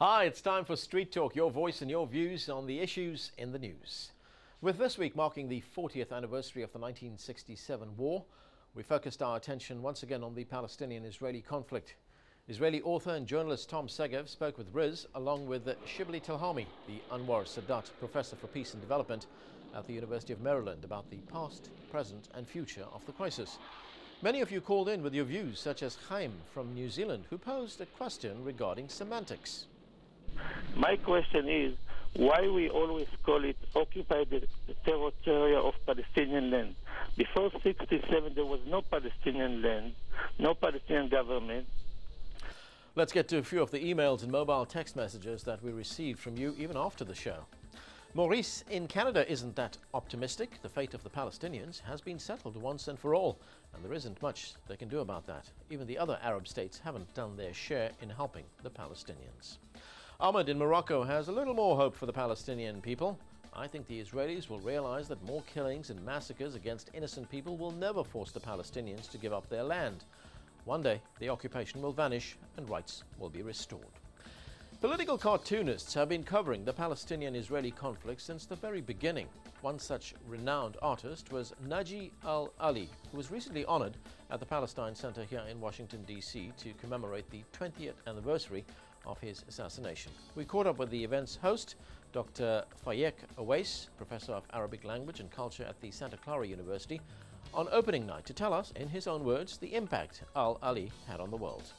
Hi, it's time for Street Talk, your voice and your views on the issues in the news. With this week marking the 40th anniversary of the 1967 war, we focused our attention once again on the Palestinian-Israeli conflict. Israeli author and journalist Tom Segev spoke with Riz, along with Shibli Tilhami, the Anwar Sadat Professor for Peace and Development at the University of Maryland, about the past, present and future of the crisis. Many of you called in with your views, such as Chaim from New Zealand, who posed a question regarding semantics. My question is, why we always call it occupied territory of Palestinian land? Before 1967, there was no Palestinian land, no Palestinian government. Let's get to a few of the emails and mobile text messages that we received from you even after the show. Maurice in Canada isn't that optimistic. The fate of the Palestinians has been settled once and for all, and there isn't much they can do about that. Even the other Arab states haven't done their share in helping the Palestinians. Ahmed in Morocco has a little more hope for the Palestinian people. I think the Israelis will realize that more killings and massacres against innocent people will never force the Palestinians to give up their land. One day, the occupation will vanish and rights will be restored. Political cartoonists have been covering the Palestinian-Israeli conflict since the very beginning. One such renowned artist was Naji Al-Ali, who was recently honored at the Palestine Center here in Washington, D.C. to commemorate the 20th anniversary of his assassination. We caught up with the event's host, Dr. Fayek Awais, Professor of Arabic Language and Culture at the Santa Clara University, on opening night to tell us, in his own words, the impact Al-Ali had on the world.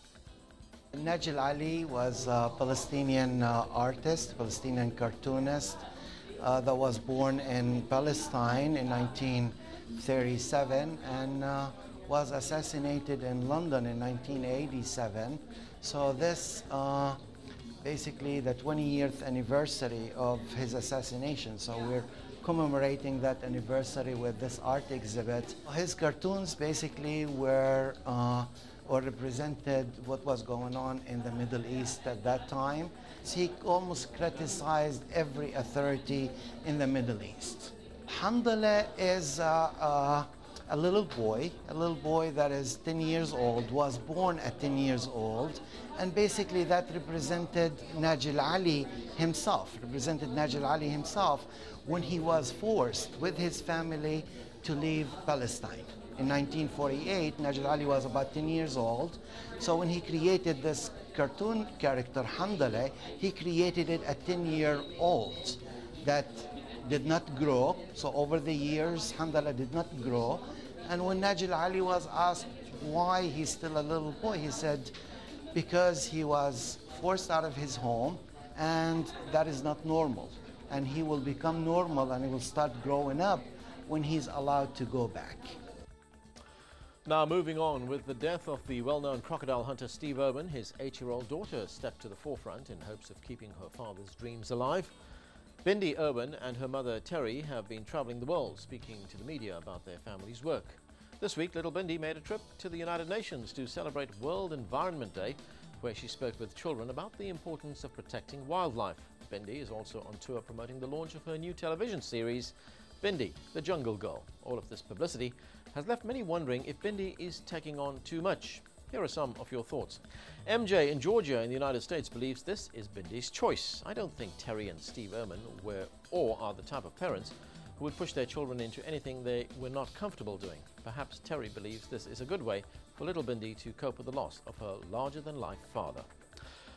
Naji Al-Ali was a Palestinian artist, Palestinian cartoonist that was born in Palestine in 1937 and was assassinated in London in 1987. So this basically the 20th anniversary of his assassination. So we're commemorating that anniversary with this art exhibit. His cartoons basically were or represented what was going on in the Middle East at that time. He almost criticized every authority in the Middle East. Hamdallah is a little boy that is 10 years old, was born at 10 years old, and basically that represented Naji Al-Ali himself, when he was forced with his family to leave Palestine. In 1948, Naji Al-Ali was about 10 years old, so when he created this cartoon character, Hamdallah, he created it at 10-year-old that did not grow. So over the years, Hamdallah did not grow. And when Naji Al-Ali was asked why he's still a little boy, he said, because he was forced out of his home, and that is not normal. And he will become normal and he will start growing up when he's allowed to go back. Now moving on, with the death of the well-known crocodile hunter Steve Irwin, his 8-year-old daughter stepped to the forefront in hopes of keeping her father's dreams alive. Bindi Irwin and her mother Terry have been traveling the world, speaking to the media about their family's work. This week, little Bindi made a trip to the United Nations to celebrate World Environment Day, where she spoke with children about the importance of protecting wildlife. Bindi is also on tour promoting the launch of her new television series, Bindi, the Jungle Girl. All of this publicity has left many wondering if Bindi is taking on too much. Here are some of your thoughts. MJ in Georgia in the United States believes this is Bindi's choice. I don't think Terry and Steve Irwin were or are the type of parents who would push their children into anything they were not comfortable doing. Perhaps Terry believes this is a good way for little Bindi to cope with the loss of her larger-than-life father.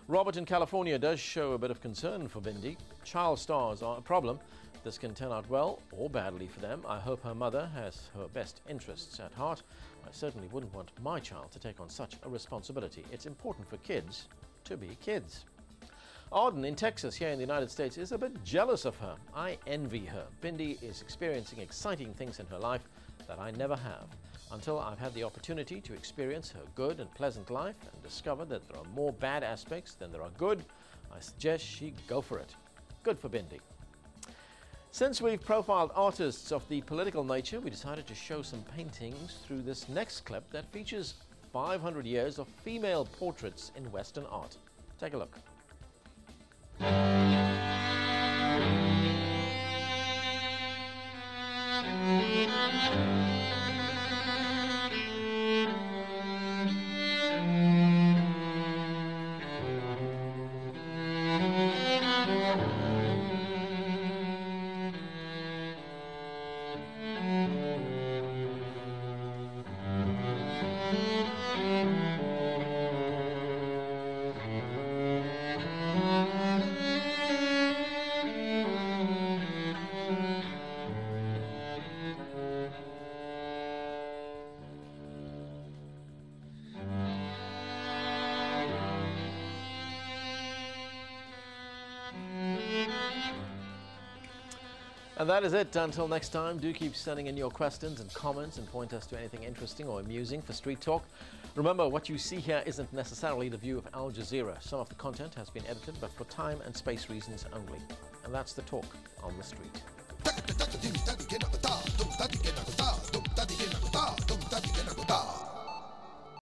Robert in California does show a bit of concern for Bindi. Child stars are a problem. This can turn out well or badly for them. I hope her mother has her best interests at heart. I certainly wouldn't want my child to take on such a responsibility. It's important for kids to be kids. Arden in Texas, here in the United States, is a bit jealous of her. I envy her. Bindi is experiencing exciting things in her life that I never have. Until I've had the opportunity to experience her good and pleasant life and discover that there are more bad aspects than there are good, I suggest she go for it. Good for Bindi. Since we've profiled artists of the political nature, we decided to show some paintings through this next clip that features 500 years of female portraits in Western art. Take a look. And that is it. Until next time, do keep sending in your questions and comments and point us to anything interesting or amusing for Street Talk. Remember, what you see here isn't necessarily the view of Al Jazeera. Some of the content has been edited, but for time and space reasons only. And that's the talk on the street.